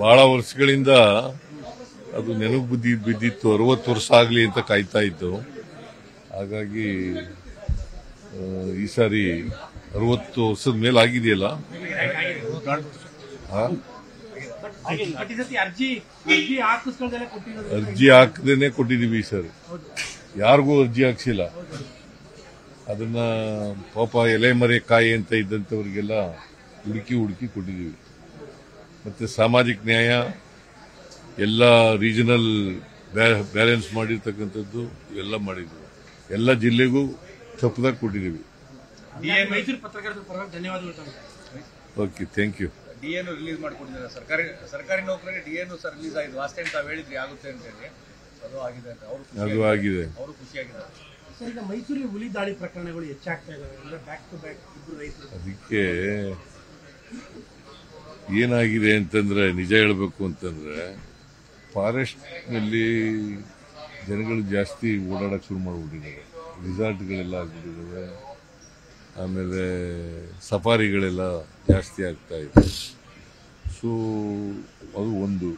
ಬಹಳ ವರ್ಷಗಳಿಂದ ಅದು ನೆನಪು ಬಿದ್ದಿತ್ತು. 60 ವರ್ಷ ಆಗಲಿ ಅಂತ ಕಾಯ್ತಾ ಇತ್ತು. ಹಾಗಾಗಿ ಈ ಸಾರಿ 60 ವರ್ಷದ ಮೇಲೆ ಆಗಿದೆಯಲ್ಲ. ಅರ್ಜಿ ಹಾಕದೇನೆ ಕೊಟ್ಟಿದೀವಿ ಈ ಸಾರಿ. ಯಾರಿಗೂ ಅರ್ಜಿ ಹಾಕ್ಸಿಲ್ಲ. ಅದನ್ನ ಪಾಪ ಎಲೆ ಮರೆ ಕಾಯಿ ಅಂತ ಇದ್ದಂಥವ್ರಿಗೆಲ್ಲ ಹುಡುಕಿ ಕೊಟ್ಟಿದ್ದೀವಿ. ಮತ್ತೆ ಸಾಮಾಜಿಕ ನ್ಯಾಯ ಎಲ್ಲ ರೀಜನಲ್ ಬ್ಯಾಲೆನ್ಸ್ ಮಾಡಿರ್ತಕ್ಕಂಥದ್ದು ಇವೆಲ್ಲ ಮಾಡಿದ್ವಿ. ಎಲ್ಲ ಜಿಲ್ಲೆಗೂ ತಪ್ಪದಾಗ ಕೊಟ್ಟಿದ್ದೀವಿ. ಮೈಸೂರು ಪತ್ರಕರ್ತರ ಪರವಾಗಿ ಧನ್ಯವಾದಗಳು. Okay, thank you. ಡಿಎನು ರಿಲೀಸ್ ಮಾಡಿಕೊಟ್ಟಿದ್ದಾರೆ. ಸರ್ಕಾರಿ ನೌಕರರಿಗೆ ಡಿಎನು ಸರ್ ರಿಲೀಸ್ ಆಗಿದೆ. ಲಾಸ್ಟ್ ಟೈಮ್ ತಾವು ಹೇಳಿದ್ರಿ ಆಗುತ್ತೆ ಅಂತ ಹೇಳಿ, ಅದು ಆಗಿದೆ ಅಂತ ಅದು ಆಗಿದೆ. ಅವರು ಖುಷಿಯಾಗಿದ್ದಾರೆ. ಸರ್, ಈಗ ಮೈಸೂರಿಗೆ ಹುಲಿ ದಾಳಿ ಪ್ರಕರಣಗಳು ಹೆಚ್ಚಾಗ್ತಾ ಇದಾವೆ. ಬ್ಯಾಕ್ ಟು ಬ್ಯಾಕ್ ಇಬ್ಬರು ರೈತರು. ಅದಕ್ಕೆ ಏನಾಗಿದೆ ಅಂತಂದ್ರೆ, ನಿಜ ಹೇಳಬೇಕು ಅಂತಂದ್ರೆ, ಫಾರೆಸ್ಟ್ನಲ್ಲಿ ಜನಗಳು ಜಾಸ್ತಿ ಓಡಾಡಕ್ಕೆ ಶುರು ಮಾಡಿಬಿಟ್ಟಿದ್ದಾರೆ. ರಿಸಾರ್ಟ್ಗಳೆಲ್ಲ ಆಗ್ಬಿಟ್ಟಿದ್ದಾವೆ. ಆಮೇಲೆ ಸಫಾರಿಗಳೆಲ್ಲ ಜಾಸ್ತಿ ಆಗ್ತಾ ಇದೆ. ಸೊ ಅದು ಒಂದು.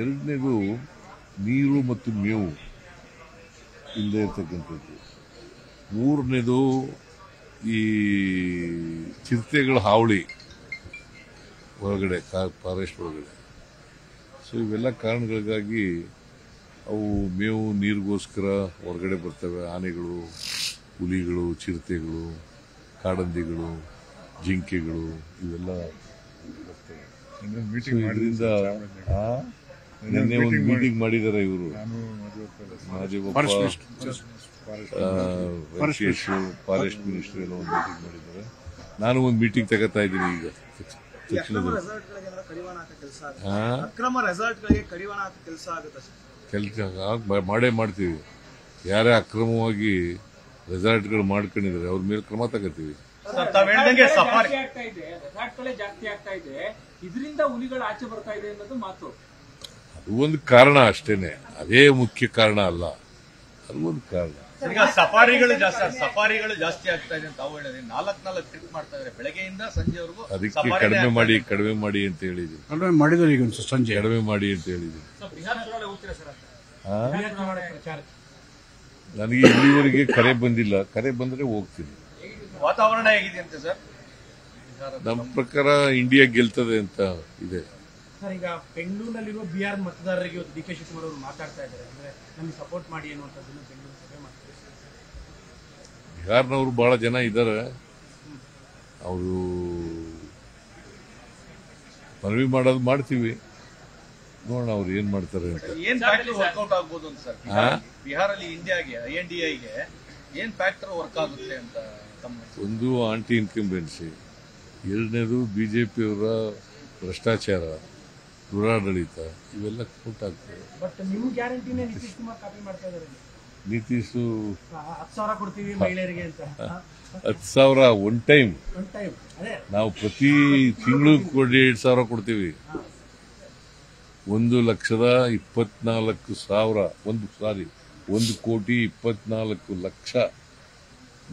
ಎರಡನೇದು ನೀರು ಮತ್ತು ಮೇವು ಇಲ್ಲದೆ ಇರ್ತಕ್ಕಂಥದ್ದು. ಮೂರನೇದು ಈ ಚಿರತೆಗಳ ಹಾವಳಿ ಒಳಗಡೆ, ಫಾರೆಸ್ಟ್ ಒಳಗಡೆ. ಸೊ ಇವೆಲ್ಲ ಕಾರಣಗಳಿಗಾಗಿ ಅವು ಮೇವು ನೀರಿಗೋಸ್ಕರ ಹೊರಗಡೆ ಬರ್ತವೆ. ಆನೆಗಳು, ಹುಲಿಗಳು, ಚಿರತೆಗಳು, ಕಾಡಂದಿಗಳು, ಜಿಂಕೆಗಳು ಇವೆಲ್ಲ ಬರ್ತವೆ. ಇದರಿಂದ ನಿನ್ನೆ ಒಂದು ಮೀಟಿಂಗ್ ಮಾಡಿದ್ದಾರೆ ಇವರು, ಫಾರೆಸ್ಟ್ ಮಿನಿಸ್ಟರ್ ಎಲ್ಲ ಒಂದು ಮೀಟಿಂಗ್ ಮಾಡಿದ್ದಾರೆ. ನಾನು ಒಂದು ಮೀಟಿಂಗ್ ತಗೋತಾ ಇದ್ದೀನಿ ಈಗ ತಕ್ಷಣದಲ್ಲಿ. ಕೆಲಸ ಮಾಡೇ ಮಾಡ್ತೀವಿ. ಯಾರೇ ಅಕ್ರಮವಾಗಿ ರೆಸಾರ್ಟ್ಗಳು ಮಾಡ್ಕೊಂಡಿದ್ದಾರೆ ಅವ್ರ ಮೇಲೆ ಕ್ರಮ ತಗೋತೀವಿ. ಇದರಿಂದ ಹುಲಿಗಳು ಆಚೆ ಬರ್ತಾ ಇದೆ ಅನ್ನೋದು ಮಾತು. ಅದು ಒಂದು ಕಾರಣ ಅಷ್ಟೇನೆ, ಅದೇ ಮುಖ್ಯ ಕಾರಣ ಅಲ್ಲ. ಅದು ಒಂದು ಕಾರಣ. ಈಗ ಸಫಾರಿಗಳು ಜಾಸ್ತಿ ಆಗ್ತಾ ಇದೆ ಅಂತ ತಾವು ಹೇಳಿದ್ರೆ 4 ಟ್ರಿಪ್ ಮಾಡ್ತಾ ಇದ್ದಾರೆ ಬೆಳಗ್ಗೆಯಿಂದ ಸಂಜೆವರೆಗೂ. ಅದಕ್ಕೆ ಕಡಿಮೆ ಮಾಡಿ ಅಂತ ಹೇಳಿದ್ವಿ. ಸಂಜೆ ಕಡಿಮೆ ಮಾಡಿ ಅಂತ ಹೇಳಿದ್ವಿ. ನನಗೆ ಇಲ್ಲಿವರೆಗೆ ಕರೆ ಬಂದಿಲ್ಲ. ಕರೆ ಬಂದ್ರೆ ಹೋಗ್ತೀನಿ. ವಾತಾವರಣ ಹೇಗಿದೆ ಅಂತ ಸರ್? ನಮ್ಮ ಪ್ರಕಾರ ಇಂಡಿಯಾ ಗೆಲ್ತದೆ ಅಂತ ಇದೆ. ಸರ್, ಈಗ ಬೆಂಗಳೂರಿನಲ್ಲಿರುವ ಬಿಹಾರ್ ಮತದಾರರಿಗೆ ಡಿ ಕೆ ಶಿವಕುಮಾರ್ ಅವರು ಮಾತಾಡ್ತಾ ಇದ್ದಾರೆ, ಅಂದ್ರೆ ನಮಗೆ ಸಪೋರ್ಟ್ ಮಾಡಿ ಅನ್ನುವಂಥದ್ದನ್ನು ಬೆಂಗಳೂರು ಸಭೆ ಮಾಡ್ತಾರೆ. ಬಿಹಾರ್ನವರು ಬಹಳ ಜನ ಇದ್ದಾರೆ. ಅವರು ಮನವಿ ಮಾಡೋದು ಮಾಡ್ತೀವಿ, ನೋಡೋಣ ಅವ್ರು ಏನ್ ಮಾಡ್ತಾರೆ ಅಂತ. ಏನ್ ಫ್ಯಾಕ್ಟರ್ ವರ್ಕೌಟ್ ಆಗ್ಬೋದು ಅಂತ ಸರ್? ಬಿಹಾರಲ್ಲಿ ಇಂಡಿಯಾಗೆ INDIಗೆ ಏನ್ ಫ್ಯಾಕ್ಟರ್ ವರ್ಕ್ ಆಗುತ್ತೆ ಅಂತ? ಒಂದು ಆಂಟಿ ಇನ್ಕಂಬೆನ್ಸಿ, ಎರಡನೇದು ಬಿಜೆಪಿಯವರ ಭ್ರಷ್ಟಾಚಾರ, ದುರಾಡಳಿತ, ಇವೆಲ್ಲ ಕೂಟಾಗ್ತದೆ. ಬಟ್ ನಿಮ್ಮ ಗ್ಯಾರಂಟಿನೇ ನಿತೀಶ್ ಕುಮಾರ್ ಕಾಪಿ ಮಾಡ್ತಾ ಇದ್ದಾರೆ. ನಿತೀಶು 10,000 ಕೊಡ್ತೀವಿ ಮಹಿಳೆಯರಿಗೆ ಅಂತ. 10,000 ಒನ್ ಟೈಮ್. ನಾವು ಪ್ರತಿ ತಿಂಗಳು 2,000 ಕೊಡ್ತೀವಿ. 1,24,00,000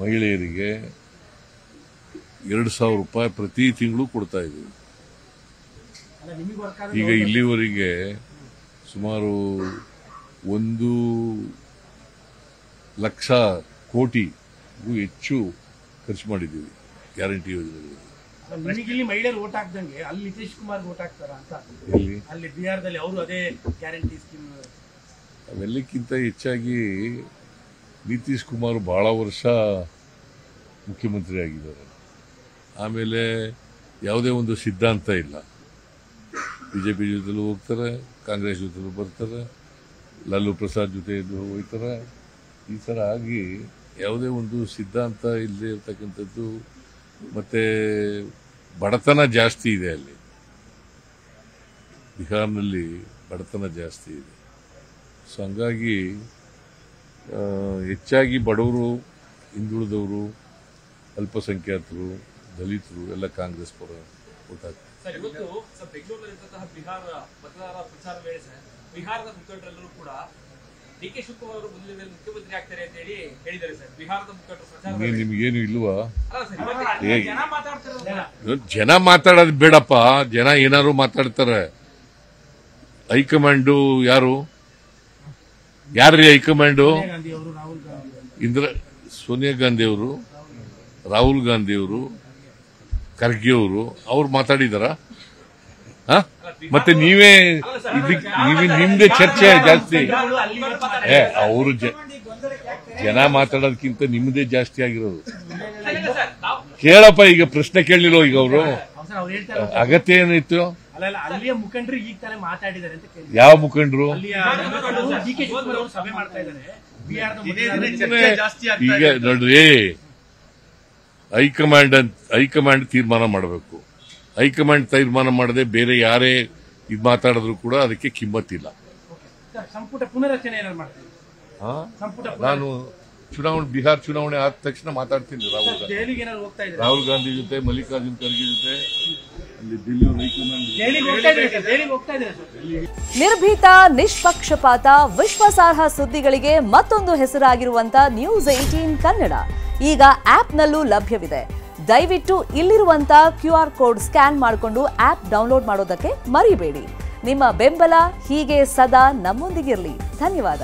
ಮಹಿಳೆಯರಿಗೆ 2,000 ರೂಪಾಯಿ ಪ್ರತಿ ತಿಂಗಳು ಕೊಡ್ತಾ ಇದ್ದೀವಿ. ಈಗ ಇಲ್ಲಿವರೆಗೆ ಸುಮಾರು 1,00,00,000 ಹೆಚ್ಚು ಖರ್ಚು ಮಾಡಿದ್ದೀವಿ ಗ್ಯಾರಂಟಿ ಯೋಜನೆಗಳಿಗೆ. ಇಲ್ಲಿ ಮಹಿಳೆಯರು ಓಟ್ ಹಾಕ್ದಂಗೆ ಅಲ್ಲಿ ನಿತೀಶ್ ಕುಮಾರ್ ಓಟ್ ಹಾಕ್ತಾರ ಅಂತ ಅಲ್ಲಿ ಬಿಹಾರದಲ್ಲಿ ಅವರು ಅದೇ ಗ್ಯಾರಂಟಿ ಸ್ಕೀಮ್. ಅವೆಲ್ಲಕ್ಕಿಂತ ಹೆಚ್ಚಾಗಿ ನಿತೀಶ್ ಕುಮಾರ್ ಬಹಳ ವರ್ಷ ಮುಖ್ಯಮಂತ್ರಿ ಆಗಿದ್ದಾರೆ. ಆಮೇಲೆ ಯಾವುದೇ ಒಂದು ಸಿದ್ಧಾಂತ ಇಲ್ಲ. ಬಿಜೆಪಿ ಜೊತೆಲೂ ಹೋಗ್ತಾರೆ, ಕಾಂಗ್ರೆಸ್ ಜೊತೆಲೂ ಬರ್ತಾರೆ, ಲಾಲೂ ಪ್ರಸಾದ್ ಜೊತೆ ಹೋಗ್ತಾರೆ. ಈ ಥರ ಆಗಿ ಯಾವುದೇ ಒಂದು ಸಿದ್ಧಾಂತ ಇಲ್ಲದೆ ಇರ್ತಕ್ಕಂಥದ್ದು. ಮತ್ತೆ ಬಡತನ ಜಾಸ್ತಿ ಇದೆ ಅಲ್ಲಿ. ಬಿಹಾರ್ನಲ್ಲಿ ಬಡತನ ಜಾಸ್ತಿ ಇದೆ. ಸೊ ಹಂಗಾಗಿ ಹೆಚ್ಚಾಗಿ ಬಡವರು, ಹಿಂದುಳಿದವರು, ಅಲ್ಪಸಂಖ್ಯಾತರು, ದಲಿತರು ಎಲ್ಲ ಕಾಂಗ್ರೆಸ್ ಪರ ಓಟ್ ಹಾಕ್ತಾರೆ. ಇವತ್ತು ಬೆಂಗಳೂರಿನಲ್ಲಿರುವಂತಹ ಬಿಹಾರ ಮತದಾರ ಪ್ರಚಾರ ವೇಳೆ ಬಿಹಾರದ ಮುಖಂಡರೆಲ್ಲರೂ ಕೂಡ ಡಿ ಕೆ ಶಿವಕುಮಾರ್ ಅವರು ಮುಂದಿನ ಮುಖ್ಯಮಂತ್ರಿ ಆಗ್ತಾರೆ ಅಂತ ಹೇಳಿ ಹೇಳಿದ್ದಾರೆ ಸರ್. ಬಿಹಾರದ ಮುಖಂಡರು ಪ್ರಚಾರ ನಿಮ್ಗೇನು ಇಲ್ವಾ? ಜನ ಮಾತಾಡ್ತಾರೆ. ಜನ ಮಾತಾಡೋದು ಬೇಡಪ್ಪ. ಜನ ಏನಾದ್ರು ಮಾತಾಡ್ತಾರೆ. ಹೈಕಮಾಂಡು ಯಾರ್ರೀ ಹೈಕಮಾಂಡು? ಗಾಂಧಿ ಅವರು, ರಾಹುಲ್ ಗಾಂಧಿ ಸೋನಿಯಾ ಗಾಂಧಿ ಅವರು, ರಾಹುಲ್ ಗಾಂಧಿ ಅವರು, ಖರ್ಗೆ ಅವರು ಅವ್ರು ಮಾತಾಡಿದಾರ? ಮತ್ತೆ ನೀವೇ ನಿಮ್ದೇ ಚರ್ಚೆ ಜಾಸ್ತಿ. ಅವರು ಜನ ಮಾತಾಡೋದಕ್ಕಿಂತ ನಿಮ್ದೇ ಜಾಸ್ತಿ ಆಗಿರೋದು. ಕೇಳಪ್ಪ, ಈಗ ಪ್ರಶ್ನೆ ಕೇಳಲಿಲ್ಲ ಈಗ ಅವರು, ಅಗತ್ಯ ಏನಿತ್ತು? ಅಲ್ಲಿಯ ಮುಖಂಡರು ಈಗ ತಾನೇ ಮಾತಾಡಿದ್ದಾರೆ ಅಂತ ಕೇಳಿ. ಯಾವ ಮುಖಂಡರು? ಡಿಕೆ ಶಿವಕುಮಾರ್ ಅವರು ಸಭೆ ಮಾಡ್ತಾ ಇದ್ದಾರೆ. ಈಗ ನೋಡ್ರಿ, ಹೈಕಮಾಂಡ್ ತೀರ್ಮಾನ ಮಾಡಬೇಕು. ಹೈಕಮಾಂಡ್ ತೀರ್ಮಾನ ಮಾಡದೆ ಬೇರೆ ಯಾರೇ ಇದು ಮಾತಾಡಿದ್ರು ಕೂಡ ಅದಕ್ಕೆ ಕಿಮ್ಮತ್ತಿಲ್ಲ. ಸಂಪುಟ ಪುನರಚನೆ ಏನಾದ್ರು ಮಾಡ್ತೀವಿ? ನಾನು ಬಿಹಾರ್ ಚುನಾವಣೆ ಆದ ತಕ್ಷಣ ಮಾತಾಡ್ತೀನಿ. ರಾಹುಲ್ ಗಾಂಧಿ ಜೊತೆ, ಮಲ್ಲಿಕಾರ್ಜುನ್ ಖರ್ಗೆ ಜೊತೆ ಅಲ್ಲಿ ನಿರ್ಭೀತ, ನಿಷ್ಪಕ್ಷಪಾತ, ವಿಶ್ವಾಸಾರ್ಹ ಸುದ್ದಿಗಳಿಗೆ ಮತ್ತೊಂದು ಹೆಸರಾಗಿರುವಂತ ನ್ಯೂಸ್ 18 ಕನ್ನಡ ಈಗ ಆಪ್ನಲ್ಲೂ ಲಭ್ಯವಿದೆ. ದಯವಿಟ್ಟು ಇಲ್ಲಿರುವಂತ QR ಕೋಡ್ ಸ್ಕ್ಯಾನ್ ಮಾಡಿಕೊಂಡು ಆಪ್ ಡೌನ್ಲೋಡ್ ಮಾಡೋದಕ್ಕೆ ಮರಿಬೇಡಿ. ನಿಮ್ಮ ಬೆಂಬಲ ಹೀಗೆ ಸದಾ ನಮ್ಮೊಂದಿಗಿರಲಿ. ಧನ್ಯವಾದ.